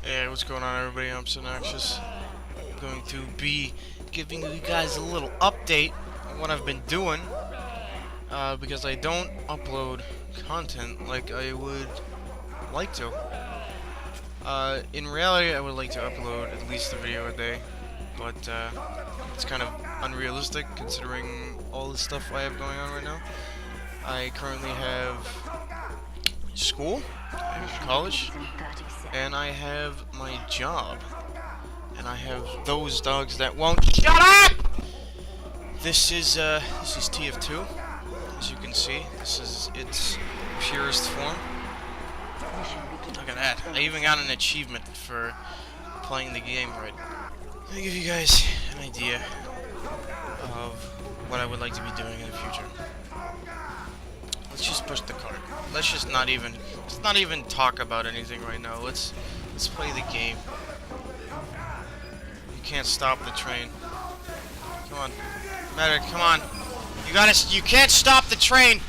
Hey, what's going on, everybody? I'm Cactus. I'm going to be giving you guys a little update on what I've been doing, because I don't upload content like I would like to. In reality, I would like to upload at least a video a day, but it's kind of unrealistic considering all the stuff I have going on right now. I currently have school, I have college, and I have my job. And I have those dogs that won't shut up! This is TF2. As you can see, this is its purest form. Look at that. I even got an achievement for playing the game right. Let me give you guys an idea of what I would like to be doing in the future. Let's just push the cart. Let's not even talk about anything right now. Let's play the game. You can't stop the train. Come on. Medic, come on. You can't stop the train!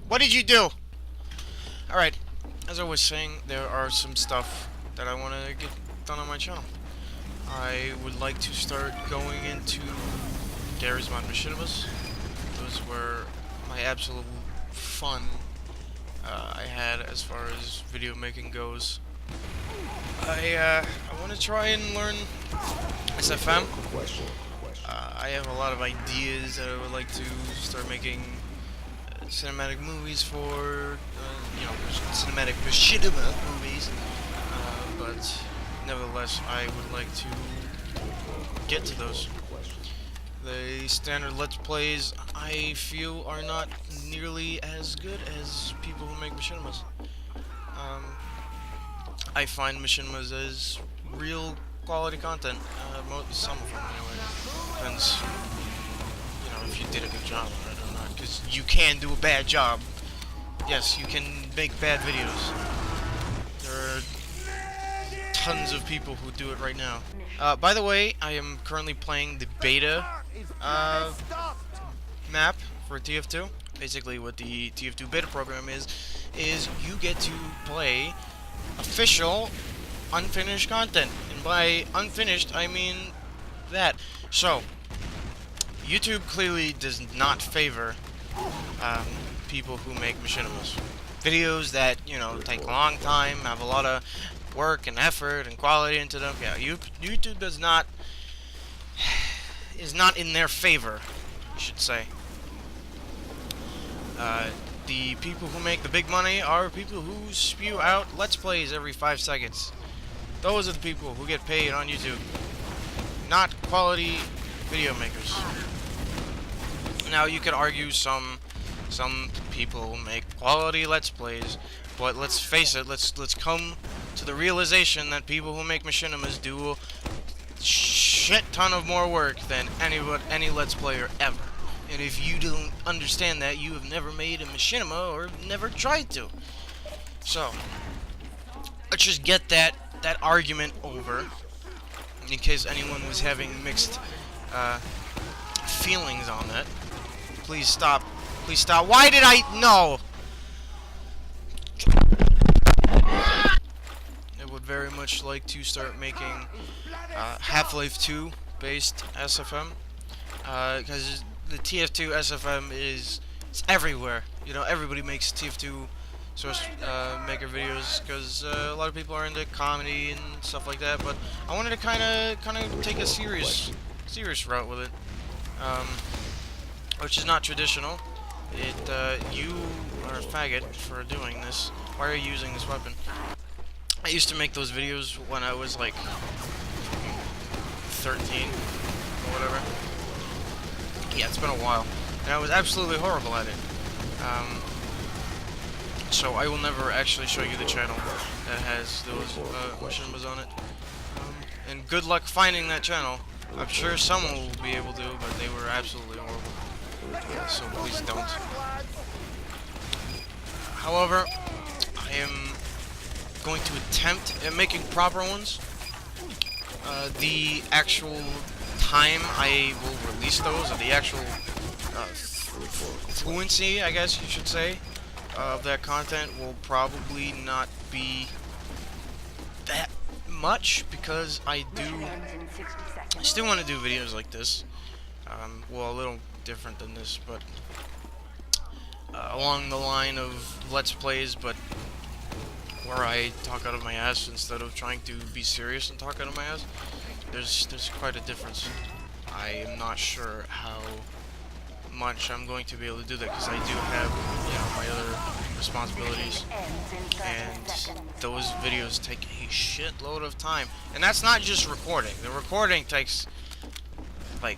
What did you do? Alright, as I was saying, there are some stuff that I want to get done on my channel. I would like to start going into Garry's Mod Machinimas. Those were my absolute fun I had as far as video making goes. I want to try and learn SFM. I have a lot of ideas that I would like to start making cinematic movies for, cinematic machinima movies. But nevertheless, I would like to get to those. The standard Let's Plays, I feel, are not nearly as good as people who make machinimas. I find machinimas as real quality content. Some of them, anyway. Depends, if you did a good job on it or not. Because you can do a bad job. Yes, you can make bad videos. There are tons of people who do it right now. By the way, I am currently playing the beta map for TF2. Basically, what the TF2 beta program is you get to play official unfinished content. And by unfinished, I mean that. So, YouTube clearly does not favor people who make machinimas. Videos that, take a long time, have a lot of work and effort and quality into them. Yeah, YouTube is not in their favor, I should say. The people who make the big money are people who spew out Let's Plays every 5 seconds. Those are the people who get paid on YouTube, not quality video makers. Now, you could argue some people make quality Let's Plays, but let's face it, let's come to the realization that people who make machinimas do a shit ton of more work than any Let's Player ever. And if you don't understand that, you have never made a machinima or never tried to. So, let's just get that argument over, in case anyone was having mixed feelings on that. Please stop. Please stop. Why did I... No! I would very much like to start making Half-Life 2 based SFM. Because the TF2 SFM it's everywhere. Everybody makes TF2 source maker videos because a lot of people are into comedy and stuff like that. But I wanted to kind of take a serious route with it, which is not traditional. You are a faggot for doing this. Why are you using this weapon? I used to make those videos when I was like 13 or whatever. Yeah, it's been a while, and I was absolutely horrible at it. So I will never actually show you the channel that has those machinimas on it. And good luck finding that channel. I'm sure someone will be able to, but they were absolutely horrible. So please don't. However, I am going to attempt at making proper ones. The actual time I will release those, or the actual fluency, I guess you should say, of that content will probably not be that much because I still want to do videos like this. Well, a little different than this, but along the line of Let's Plays, but where I talk out of my ass instead of trying to be serious and talk out of my ass. There's quite a difference. I am not sure how much I'm going to be able to do that because I do have, my other responsibilities, and those videos take a shitload of time. And that's not just recording. The recording takes a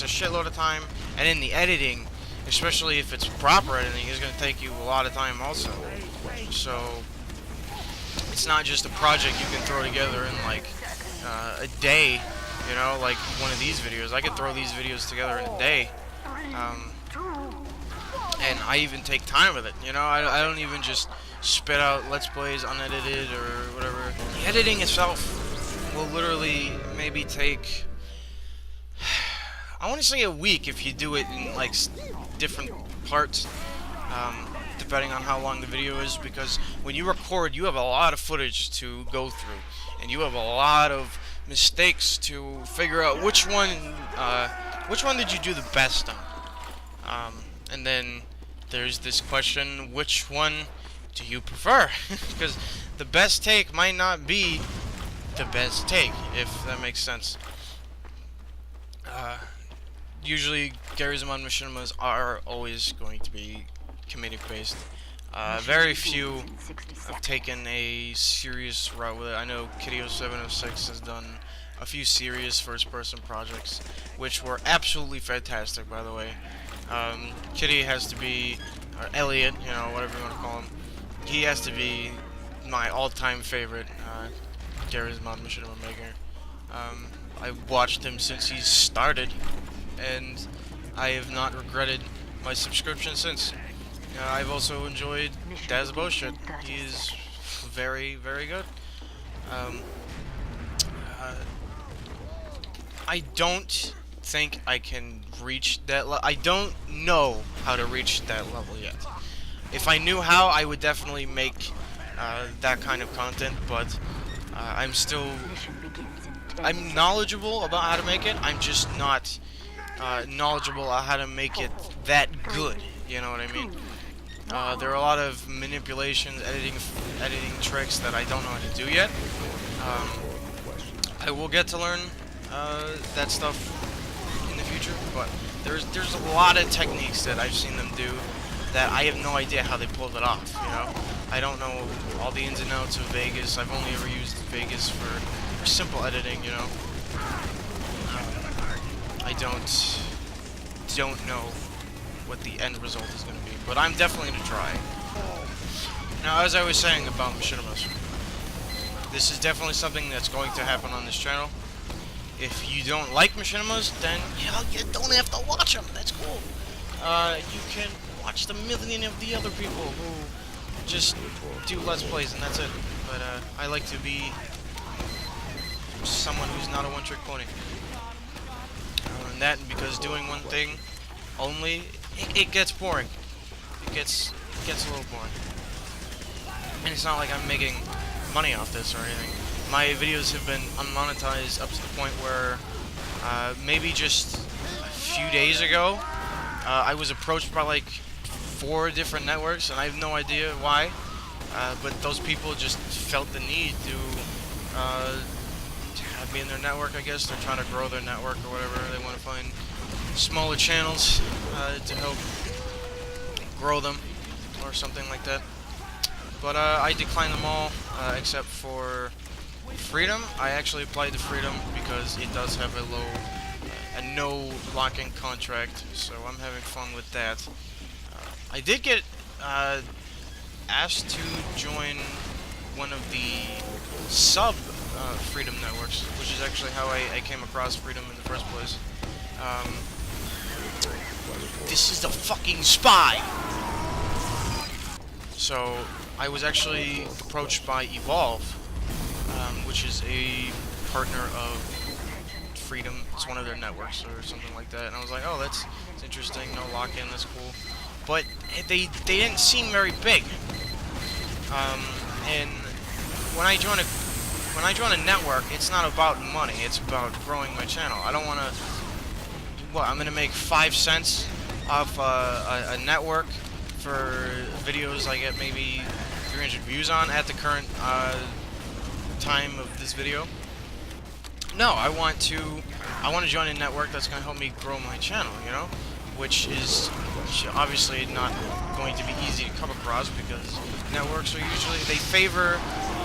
shitload of time, and in the editing, especially if it's proper editing, is going to take you a lot of time also. So it's not just a project you can throw together in like a day, like one of these videos. I could throw these videos together in a day, and I even take time with it. I don't even just spit out Let's Plays unedited or whatever. The editing itself will literally maybe take, I want to say, a week if you do it in like different parts, depending on how long the video is, because when you record, you have a lot of footage to go through, and you have a lot of mistakes to figure out which one did you do the best on. And then there's this question, which one do you prefer? Because the best take might not be the best take, if that makes sense. Usually Gary's Mod Machinimas are always going to be comedic based. Very few have taken a serious route with it. I know Kitty0706 has done a few serious first-person projects, which were absolutely fantastic, by the way. Kitty has to be, or Elliot, whatever you want to call him, he has to be my all-time favorite Gary's Mod Machinima maker. I've watched him since he started, and I have not regretted my subscription since. I've also enjoyed Daz Bullshit. He is very, very good. I don't think I can reach that level. I don't know how to reach that level yet. If I knew how, I would definitely make that kind of content, but I'm knowledgeable about how to make it. I'm just not knowledgeable on how to make it that good. You know what I mean? There are a lot of manipulations, editing tricks that I don't know how to do yet. I will get to learn that stuff in the future, but there's a lot of techniques that I've seen them do that I have no idea how they pulled it off. I don't know all the ins and outs of Vegas. I've only ever used Vegas for simple editing. I don't know what the end result is going to be, but I'm definitely going to try. Now, as I was saying about machinimas, this is definitely something that's going to happen on this channel. If you don't like machinimas, then you don't have to watch them. That's cool. You can watch the million of the other people who just do Let's Plays, and that's it. But I like to be someone who's not a one-trick pony. And that because doing one thing only, it gets boring. It gets a little boring. And it's not like I'm making money off this or anything. My videos have been unmonetized up to the point where maybe just a few days ago I was approached by like 4 different networks, and I have no idea why, but those people just felt the need to have me in their network. I guess they're trying to grow their network or whatever. They want to find smaller channels to help grow them or something like that. But I declined them all except for Freedom. I actually applied to Freedom because it does have a no lock-in contract, so I'm having fun with that. I did get asked to join one of the sub Freedom networks, which is actually how I came across Freedom in the first place. This is the fucking spy! So, I was actually approached by Evolve, which is a partner of Freedom. It's one of their networks or something like that. And I was like, oh, that's interesting. No lock-in, that's cool. But they didn't seem very big. And when I join a network, it's not about money. It's about growing my channel. I don't want to. What, I'm gonna make 5 cents off a network for videos I get maybe 300 views on at the current time of this video. No, I want to join a network that's gonna help me grow my channel, you know, which is obviously not going to be easy to come across because networks are usually, they favor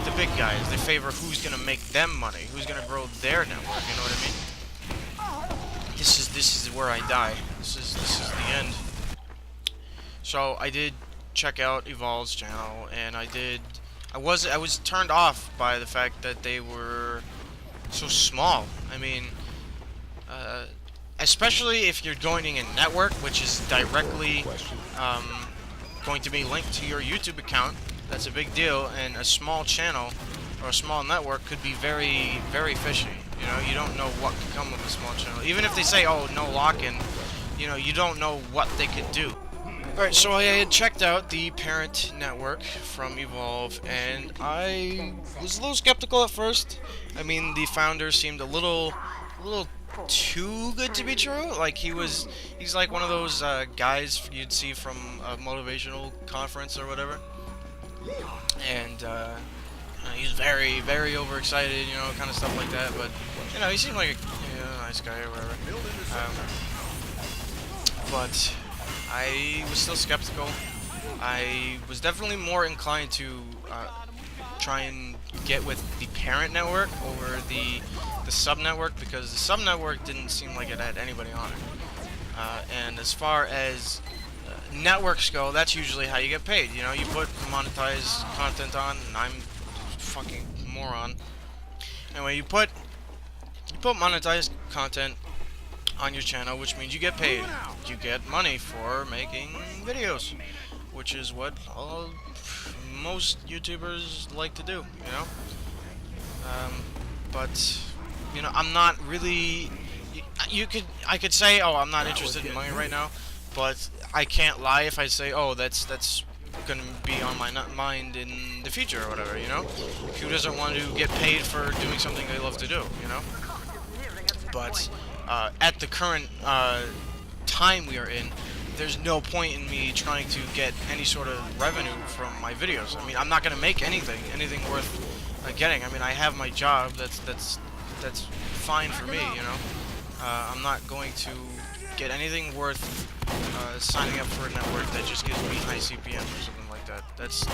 the big guys. They favor who's gonna make them money, who's gonna grow their network. You know what I mean? This is where I die. This is the end. So I did check out Evolve's channel, and I was turned off by the fact that they were so small. I mean, especially if you're joining a network, which is directly going to be linked to your YouTube account. That's a big deal, and a small channel or a small network could be very, very fishy. You know, you don't know what could come of a small channel. Even if they say, oh, no lock-in, you know, you don't know what they could do. Alright, so I had checked out the parent network from Evolve, and I was a little skeptical at first. I mean, the founder seemed a little too good to be true. Like, he's like one of those guys you'd see from a motivational conference or whatever. And, he's very, very overexcited, you know, kind of stuff like that. But, you know, he seemed like a nice guy or whatever. But I was still skeptical. I was definitely more inclined to try and get with the parent network over the sub-network, because the sub-network didn't seem like it had anybody on it. And as far as networks go, that's usually how you get paid. You know, you put monetized content on, and I'm fucking moron. Anyway, you put monetized content on your channel, which means you get paid. You get money for making videos, which is what most YouTubers like to do, you know. But you know, I'm not really. I could say, oh, I'm not interested in money right now, but I can't lie if I say, oh, that's gonna be on my mind in the future or whatever, you know. Who doesn't want to get paid for doing something they love to do, you know? But at the current time we are in, there's no point in me trying to get any sort of revenue from my videos. I mean, I'm not gonna make anything worth getting. I mean, I have my job. That's fine for me, you know. I'm not going to get anything worth signing up for a network that just gives me high CPM or something like that. That's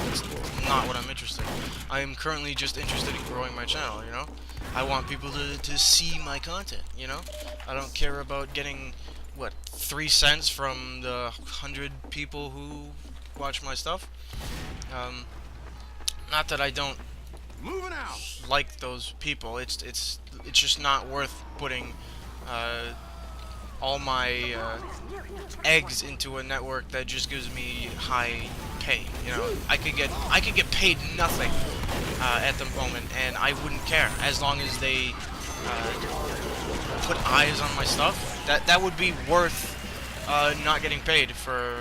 not what I'm interested in. I am currently just interested in growing my channel, you know. I want people to see my content, you know. I don't care about getting, what, 3 cents from the 100 people who watch my stuff. Not that I don't like those people. It's just not worth putting all my eggs into a network that just gives me high pay. You know, I could get paid nothing at the moment, and I wouldn't care as long as they put eyes on my stuff. That would be worth not getting paid for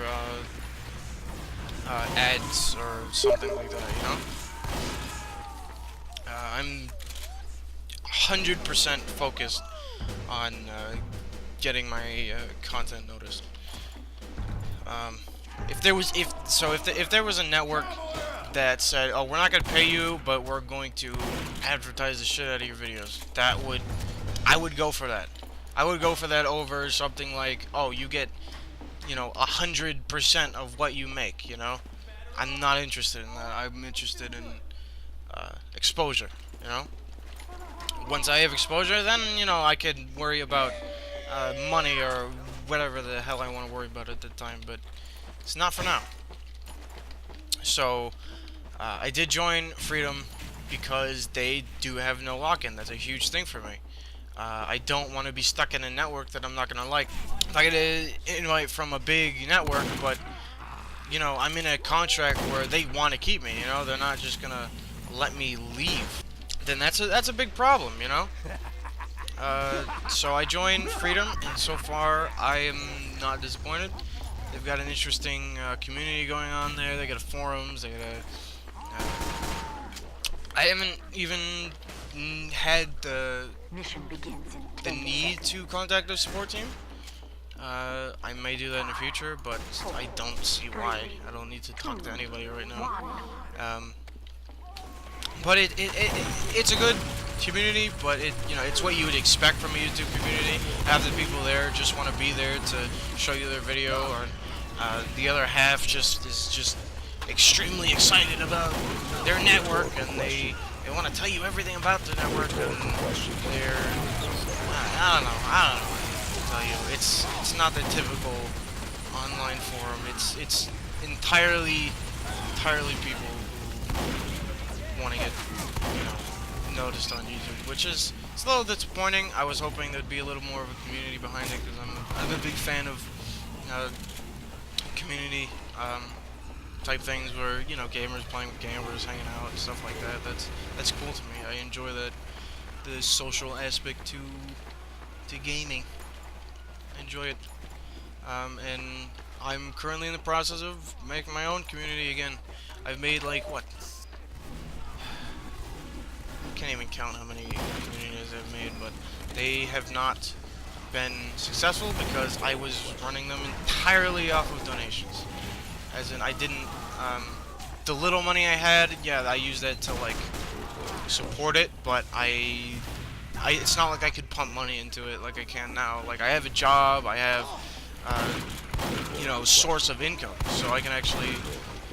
ads or something like that. You know, I'm 100% focused on getting my content noticed. If there was a network that said, "Oh, we're not gonna pay you, but we're going to advertise the shit out of your videos," I would go for that. I would go for that over something like, "Oh, you get, you know, 100% of what you make." You know, I'm not interested in that. I'm interested in exposure. You know, once I have exposure, then you know I could worry about money or whatever the hell I want to worry about at the time. But it's not for now. So I did join Freedom because they do have no lock-in. That's a huge thing for me. I don't want to be stuck in a network that I'm not gonna like. I get an invite from a big network, but you know I'm in a contract where they want to keep me. You know, they're not just gonna let me leave. Then that's a big problem. You know. So I joined Freedom, and so far I am not disappointed. They've got an interesting community going on there. They got forums. They got I haven't even had the Mission begins in need to contact the support team. I may do that in the future, but I don't see why. I don't need to talk to anybody right now. But it's a good community, but it's what you would expect from a YouTube community. Half the people there just want to be there to show you their video, or the other half is just extremely excited about their network, and they want to tell you everything about the network, and they're I don't know what to tell you. It's not the typical online forum. It's entirely people who want to get noticed on YouTube, which is it's a little disappointing. I was hoping there'd be a little more of a community behind it, because I'm a big fan of community type things where gamers playing with gamers, hanging out, and stuff like that. That's cool to me. I enjoy the social aspect to gaming. I enjoy it, and I'm currently in the process of making my own community again. I've made like what? I can't even count how many communities I've made, but they have not been successful because I was running them entirely off of donations. As in, I didn't, the little money I had, yeah, I used that to, like, support it, but it's not like I could pump money into it like I can now. Like, I have a job, I have, source of income, so I can actually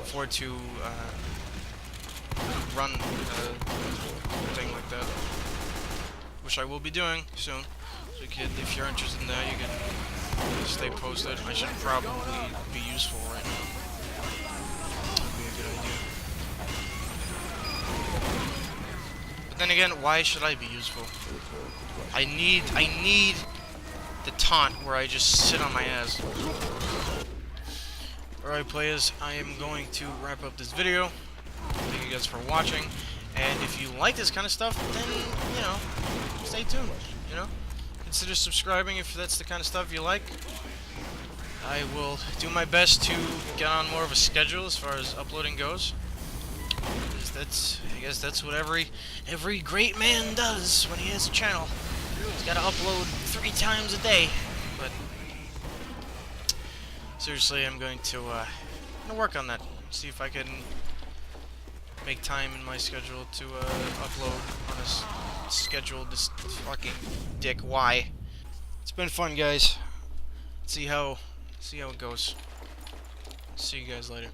afford to, run a thing like that, which I will be doing soon. So if you're interested in that, you can stay posted. I should probably be useful right now. That'd be a good idea. But then again, why should I be useful? I need the taunt where I just sit on my ass. Alright, players, I am going to wrap up this video. Thank you guys for watching, and if you like this kind of stuff, then, stay tuned, Consider subscribing if that's the kind of stuff you like. I will do my best to get on more of a schedule as far as uploading goes. I guess that's what every great man does when he has a channel. He's gotta upload 3 times a day, but seriously, I'm going to work on that. See if I can make time in my schedule to upload on a schedule. This fucking dick. Why? It's been fun, guys. See how it goes. See you guys later.